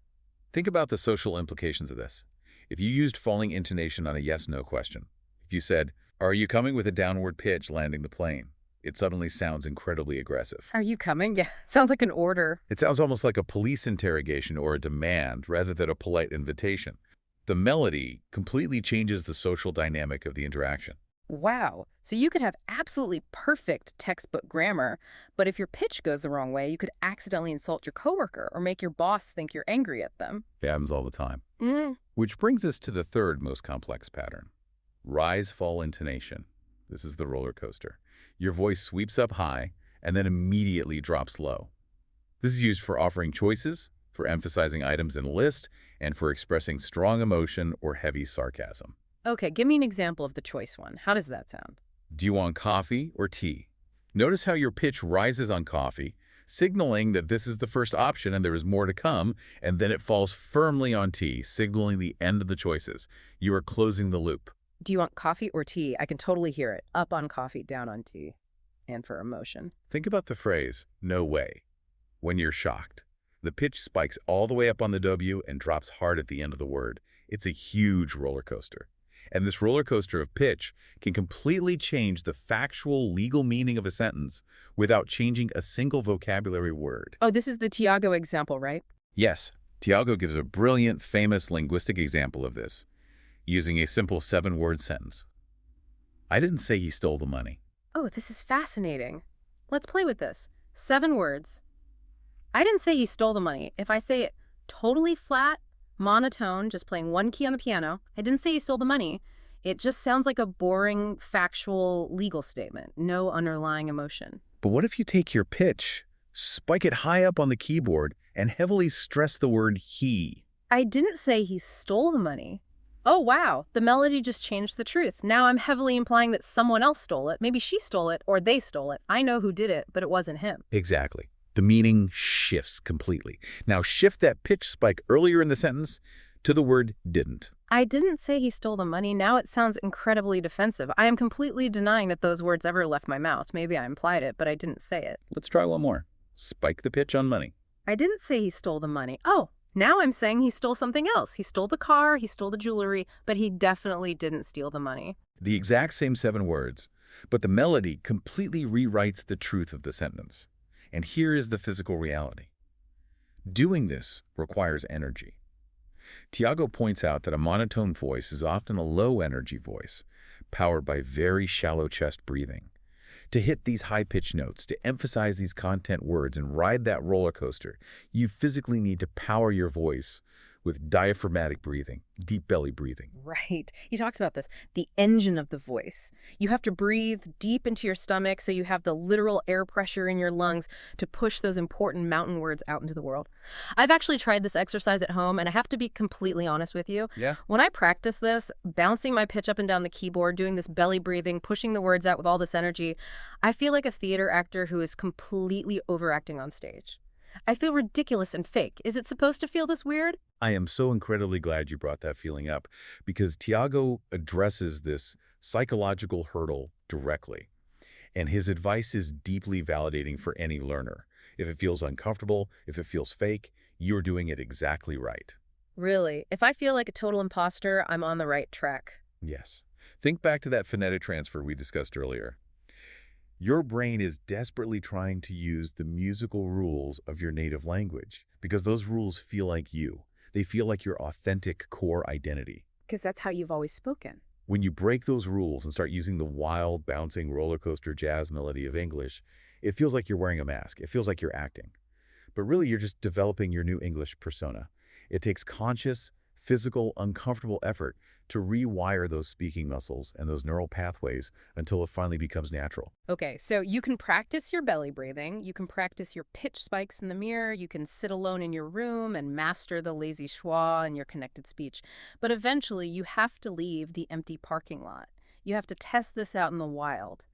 [SPEAKER 2] Think about the social implications of this. If you used falling intonation on a yes-no question, if you said, "Are you coming?" with a downward pitch landing the plane, it suddenly sounds incredibly aggressive.
[SPEAKER 1] Are you coming? Yeah, sounds like an order.
[SPEAKER 2] It sounds almost like a police interrogation or a demand rather than a polite invitation. The melody completely changes the social dynamic of the interaction.
[SPEAKER 1] Wow. So you could have absolutely perfect textbook grammar, but if your pitch goes the wrong way, you could accidentally insult your coworker or make your boss think you're angry at them.
[SPEAKER 2] It happens all the time.
[SPEAKER 1] Mm.
[SPEAKER 2] Which brings us to the third most complex pattern. Rise-fall intonation. This is the roller coaster. Your voice sweeps up high and then immediately drops low. This is used for offering choices, for emphasizing items in a list, and for expressing strong emotion or heavy sarcasm.
[SPEAKER 1] Okay, give me an example of the choice one. How does that sound?
[SPEAKER 2] Do you want coffee or tea? Notice how your pitch rises on coffee, signaling that this is the first option and there is more to come, and then it falls firmly on tea, signaling the end of the choices. You are closing the loop.
[SPEAKER 1] Do you want coffee or tea? I can totally hear it. Up on coffee, down on tea. And for emotion.
[SPEAKER 2] Think about the phrase, "no way," when you're shocked. The pitch spikes all the way up on the W and drops hard at the end of the word. It's a huge roller coaster. And this roller coaster of pitch can completely change the factual legal meaning of a sentence without changing a single vocabulary word.
[SPEAKER 1] Oh, this is the Tiago example, right?
[SPEAKER 2] Yes, Tiago gives a brilliant, famous linguistic example of this, using a simple 7-word sentence. I didn't say he stole the money.
[SPEAKER 1] Oh, this is fascinating. Let's play with this. 7 words. I didn't say he stole the money. If I say it totally flat, monotone, just playing one key on the piano, I didn't say he stole the money. It just sounds like a boring, factual, legal statement. No underlying emotion.
[SPEAKER 2] But what if you take your pitch, spike it high up on the keyboard, and heavily stress the word he?
[SPEAKER 1] I didn't say he stole the money. Oh, wow. The melody just changed the truth. Now I'm heavily implying that someone else stole it. Maybe she stole it or they stole it. I know who did it, but it wasn't him.
[SPEAKER 2] Exactly. The meaning shifts completely. Now shift that pitch spike earlier in the sentence to the word didn't.
[SPEAKER 1] I didn't say he stole the money. Now it sounds incredibly defensive. I am completely denying that those words ever left my mouth. Maybe I implied it, but I didn't say it.
[SPEAKER 2] Let's try one more. Spike the pitch on money.
[SPEAKER 1] I didn't say he stole the money. Oh, now I'm saying he stole something else. He stole the car, he stole the jewelry, but he definitely didn't steal the money.
[SPEAKER 2] The exact same 7 words, but the melody completely rewrites the truth of the sentence. And here is the physical reality. Doing this requires energy. Tiago points out that a monotone voice is often a low-energy voice, powered by very shallow chest breathing. To hit these high-pitched notes, to emphasize these content words and ride that roller coaster, you physically need to power your voice with diaphragmatic breathing, deep belly breathing.
[SPEAKER 1] Right. He talks about this, the engine of the voice. You have to breathe deep into your stomach so you have the literal air pressure in your lungs to push those important mountain words out into the world. I've actually tried this exercise at home, and I have to be completely honest with you.
[SPEAKER 2] Yeah.
[SPEAKER 1] When I practice this, bouncing my pitch up and down the keyboard, doing this belly breathing, pushing the words out with all this energy, I feel like a theater actor who is completely overacting on stage. I feel ridiculous and fake. Is it supposed to feel this weird?
[SPEAKER 2] I am so incredibly glad you brought that feeling up because Tiago addresses this psychological hurdle directly. And his advice is deeply validating for any learner. If it feels uncomfortable, if it feels fake, you're doing it exactly right.
[SPEAKER 1] Really? If I feel like a total imposter, I'm on the right track.
[SPEAKER 2] Yes. Think back to that phonetic transfer we discussed earlier. Your brain is desperately trying to use the musical rules of your native language because those rules feel like you. They feel like your authentic core identity.
[SPEAKER 1] Because that's how you've always spoken.
[SPEAKER 2] When you break those rules and start using the wild, bouncing roller coaster jazz melody of English, it feels like you're wearing a mask. It feels like you're acting. But really, you're just developing your new English persona. It takes conscious, physical, uncomfortable effort to rewire those speaking muscles and those neural pathways until it finally becomes natural.
[SPEAKER 1] Okay, so you can practice your belly breathing, you can practice your pitch spikes in the mirror, you can sit alone in your room and master the lazy schwa in your connected speech. But eventually, you have to leave the empty parking lot. You have to test this out in the wild.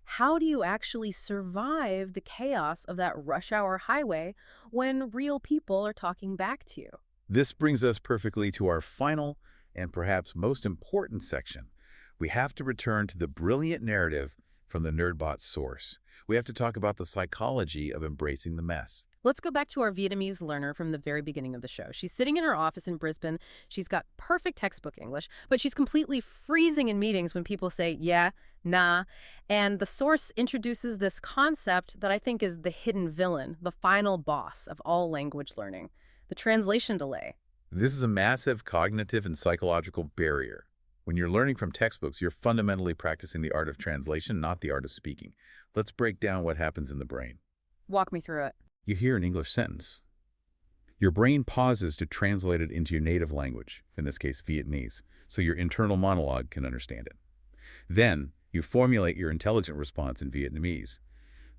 [SPEAKER 1] How do you actually survive the chaos of that rush hour highway when real people are talking back to you?
[SPEAKER 2] This brings us perfectly to our final and perhaps most important section. We have to return to the brilliant narrative from the NerdBot source. We have to talk about the psychology of embracing the mess.
[SPEAKER 1] Let's go back to our Vietnamese learner from the very beginning of the show. She's sitting in her office in Brisbane. She's got perfect textbook English, but she's completely freezing in meetings when people say, yeah, nah. And the source introduces this concept that I think is the hidden villain, the final boss of all language learning, the translation delay.
[SPEAKER 2] This is a massive cognitive and psychological barrier. When you're learning from textbooks, you're fundamentally practicing the art of translation, not the art of speaking. Let's break down what happens in the brain.
[SPEAKER 1] Walk me through it.
[SPEAKER 2] You hear an English sentence. Your brain pauses to translate it into your native language, in this case Vietnamese, so your internal monologue can understand it. Then, you formulate your intelligent response in Vietnamese.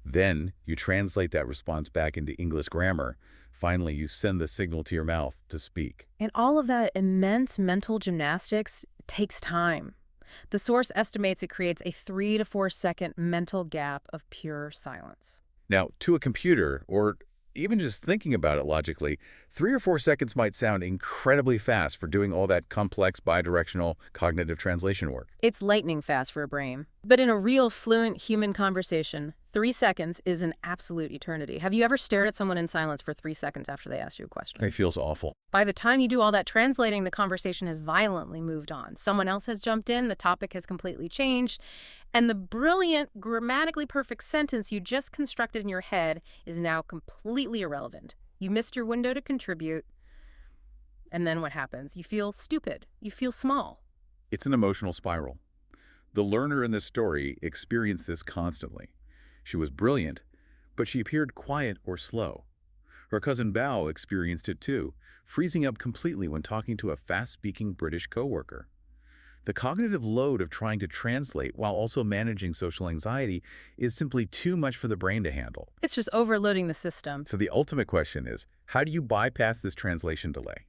[SPEAKER 2] Then, you translate that response back into English grammar. Finally, you send the signal to your mouth to speak.
[SPEAKER 1] And all of that immense mental gymnastics takes time. The source estimates it creates a 3 to 4 second mental gap of pure silence.
[SPEAKER 2] Now, to a computer, or even just thinking about it logically, 3 or 4 seconds might sound incredibly fast for doing all that complex bidirectional cognitive translation work.
[SPEAKER 1] It's lightning fast for a brain. But in a real fluent human conversation, 3 seconds is an absolute eternity. Have you ever stared at someone in silence for 3 seconds after they ask you a question?
[SPEAKER 2] It feels awful.
[SPEAKER 1] By the time you do all that translating, the conversation has violently moved on. Someone else has jumped in, the topic has completely changed, and the brilliant, grammatically perfect sentence you just constructed in your head is now completely irrelevant. You missed your window to contribute. And then what happens? You feel stupid. You feel small.
[SPEAKER 2] It's an emotional spiral. The learner in this story experienced this constantly. She was brilliant, but she appeared quiet or slow. Her cousin Bao experienced it too, freezing up completely when talking to a fast-speaking British coworker. The cognitive load of trying to translate while also managing social anxiety is simply too much for the brain to handle.
[SPEAKER 1] It's just overloading the system.
[SPEAKER 2] So the ultimate question is, how do you bypass this translation delay?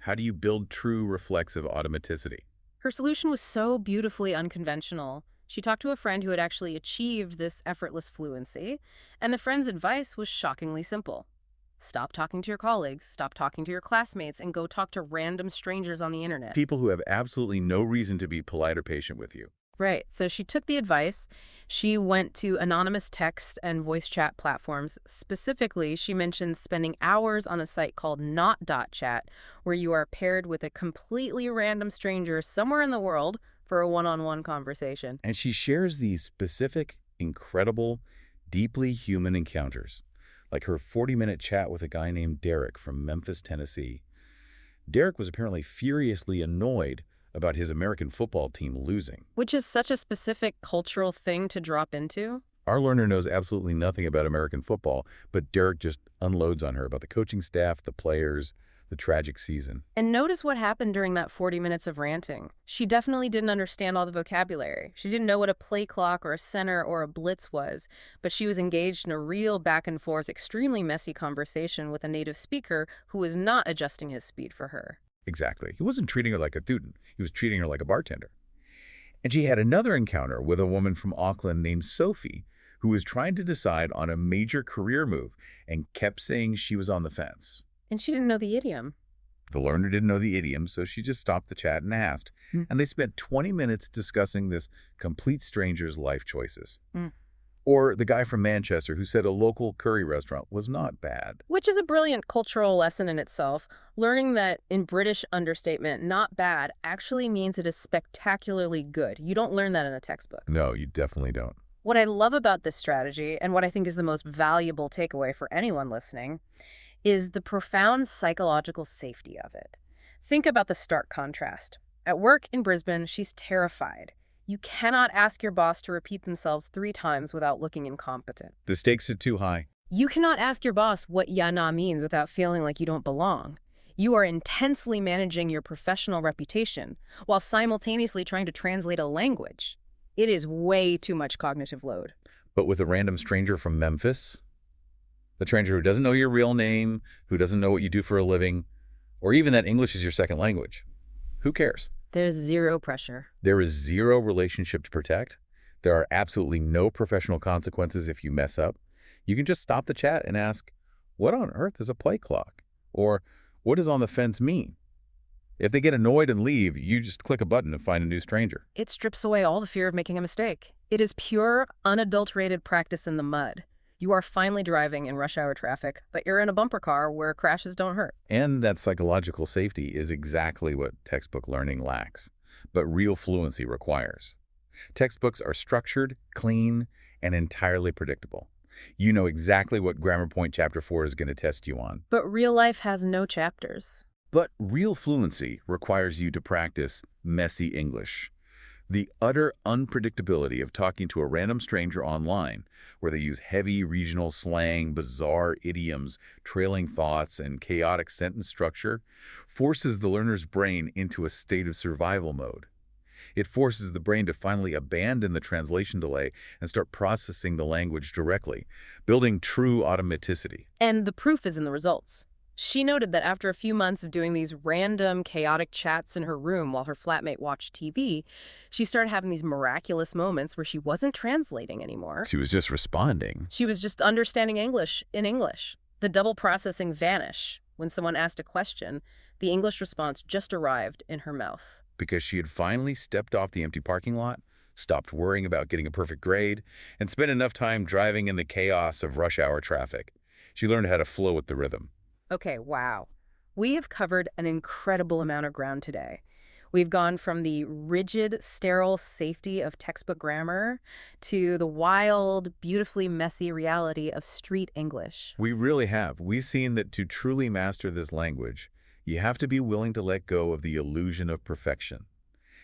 [SPEAKER 2] How do you build true reflexive automaticity?
[SPEAKER 1] Her solution was so beautifully unconventional. She talked to a friend who had actually achieved this effortless fluency, and the friend's advice was shockingly simple. Stop talking to your colleagues, stop talking to your classmates, and go talk to random strangers on the internet.
[SPEAKER 2] People who have absolutely no reason to be polite or patient with you.
[SPEAKER 1] Right. So she took the advice. She went to anonymous text and voice chat platforms. Specifically, she mentioned spending hours on a site called Not.chat, where you are paired with a completely random stranger somewhere in the world for a one-on-one conversation.
[SPEAKER 2] And she shares these specific, incredible, deeply human encounters, like her 40-minute chat with a guy named Derek from Memphis, Tennessee. Derek was apparently furiously annoyed about his American football team losing.
[SPEAKER 1] Which is such a specific cultural thing to drop into.
[SPEAKER 2] Our learner knows absolutely nothing about American football, but Derek just unloads on her about the coaching staff, the players, the tragic season.
[SPEAKER 1] And notice what happened during that 40 minutes of ranting. She definitely didn't understand all the vocabulary. She didn't know what a play clock or a center or a blitz was, but she was engaged in a real back and forth, extremely messy conversation with a native speaker who was not adjusting his speed for her.
[SPEAKER 2] Exactly. He wasn't treating her like a student. He was treating her like a bartender. And she had another encounter with a woman from Auckland named Sophie, who was trying to decide on a major career move and kept saying she was on the fence.
[SPEAKER 1] And she didn't know the idiom.
[SPEAKER 2] The learner didn't know the idiom, so she just stopped the chat and asked. And they spent 20 minutes discussing this complete stranger's life choices.
[SPEAKER 1] Mm.
[SPEAKER 2] Or the guy from Manchester who said a local curry restaurant was not bad.
[SPEAKER 1] Which is a brilliant cultural lesson in itself. Learning that in British understatement, not bad actually means it is spectacularly good. You don't learn that in a textbook.
[SPEAKER 2] No, you definitely don't.
[SPEAKER 1] What I love about this strategy, and what I think is the most valuable takeaway for anyone listening, is the profound psychological safety of it. Think about the stark contrast. At work in Brisbane, she's terrified. You cannot ask your boss to repeat themselves 3 times without looking incompetent.
[SPEAKER 2] The stakes are too high.
[SPEAKER 1] You cannot ask your boss what ya na means without feeling like you don't belong. You are intensely managing your professional reputation while simultaneously trying to translate a language. It is way too much cognitive load.
[SPEAKER 2] But with a random stranger from Memphis, the stranger who doesn't know your real name, who doesn't know what you do for a living, or even that English is your second language, who cares?
[SPEAKER 1] There's zero pressure.
[SPEAKER 2] There is zero relationship to protect. There are absolutely no professional consequences if you mess up. You can just stop the chat and ask, what on earth is a play clock? Or what does on the fence mean? If they get annoyed and leave, you just click a button and find a new stranger.
[SPEAKER 1] It strips away all the fear of making a mistake. It is pure, unadulterated practice in the mud. You are finally driving in rush hour traffic, but you're in a bumper car where crashes don't hurt.
[SPEAKER 2] And that psychological safety is exactly what textbook learning lacks, but real fluency requires. Textbooks are structured, clean, and entirely predictable. You know exactly what grammar point chapter 4 is going to test you on.
[SPEAKER 1] But real life has no chapters.
[SPEAKER 2] But real fluency requires you to practice messy English. The utter unpredictability of talking to a random stranger online, where they use heavy regional slang, bizarre idioms, trailing thoughts, and chaotic sentence structure, forces the learner's brain into a state of survival mode. It forces the brain to finally abandon the translation delay and start processing the language directly, building true automaticity.
[SPEAKER 1] And the proof is in the results. She noted that after a few months of doing these random, chaotic chats in her room while her flatmate watched TV, she started having these miraculous moments where she wasn't translating anymore.
[SPEAKER 2] She was just responding.
[SPEAKER 1] She was just understanding English in English. The double processing vanished. When someone asked a question, the English response just arrived in her mouth.
[SPEAKER 2] Because she had finally stepped off the empty parking lot, stopped worrying about getting a perfect grade, and spent enough time driving in the chaos of rush hour traffic. She learned how to flow with the rhythm.
[SPEAKER 1] Okay, wow. We have covered an incredible amount of ground today. We've gone from the rigid, sterile safety of textbook grammar to the wild, beautifully messy reality of street English.
[SPEAKER 2] We really have. We've seen that to truly master this language, You have to be willing to let go of the illusion of perfection.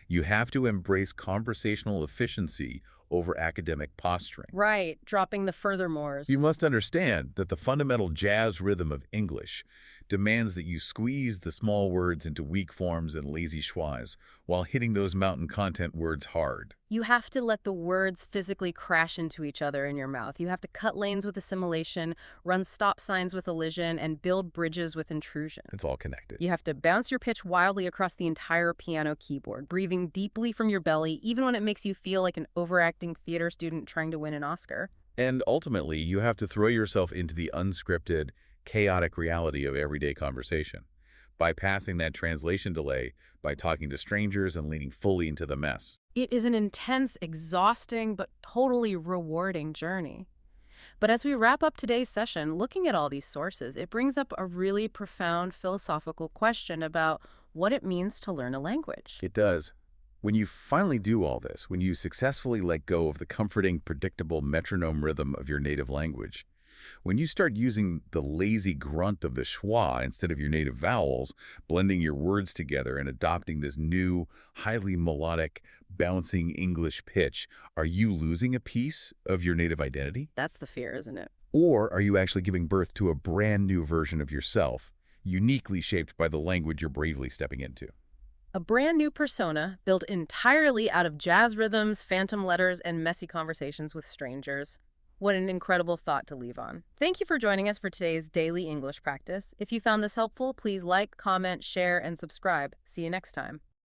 [SPEAKER 2] You have to embrace conversational efficiency over academic posturing.
[SPEAKER 1] Right, dropping the
[SPEAKER 2] You
[SPEAKER 1] furthermores.
[SPEAKER 2] must understand that the fundamental jazz rhythm of English demands that you squeeze the small words into weak forms and lazy schwas while hitting those mountain content words hard.
[SPEAKER 1] You have to let the words physically crash into each other in your mouth. You have to cut lanes with assimilation, run stop signs with elision, and build bridges with intrusion.
[SPEAKER 2] It's all connected.
[SPEAKER 1] You have to bounce your pitch wildly across the entire piano keyboard, breathing deeply from your belly, even when it makes you feel like an overacting theater student trying to win an Oscar.
[SPEAKER 2] And ultimately, you have to throw yourself into the unscripted, chaotic reality of everyday conversation, bypassing that translation delay by talking to strangers and leaning fully into the mess.
[SPEAKER 1] It is an intense, exhausting, but totally rewarding journey. But as we wrap up today's session, looking at all these sources, it brings up a really profound philosophical question about what it means to learn a language.
[SPEAKER 2] It does. When you finally do all this, when you successfully let go of the comforting, predictable metronome rhythm of your native language, when you start using the lazy grunt of the schwa instead of your native vowels, blending your words together and adopting this new, highly melodic, bouncing English pitch, are you losing a piece of your native identity?
[SPEAKER 1] That's the fear, isn't it?
[SPEAKER 2] Or are you actually giving birth to a brand new version of yourself, uniquely shaped by the language you're bravely stepping into?
[SPEAKER 1] A brand new persona built entirely out of jazz rhythms, phantom letters, and messy conversations with strangers. What an incredible thought to leave on. Thank you for joining us for today's daily English practice. If you found this helpful, please like, comment, share, and subscribe. See you next time.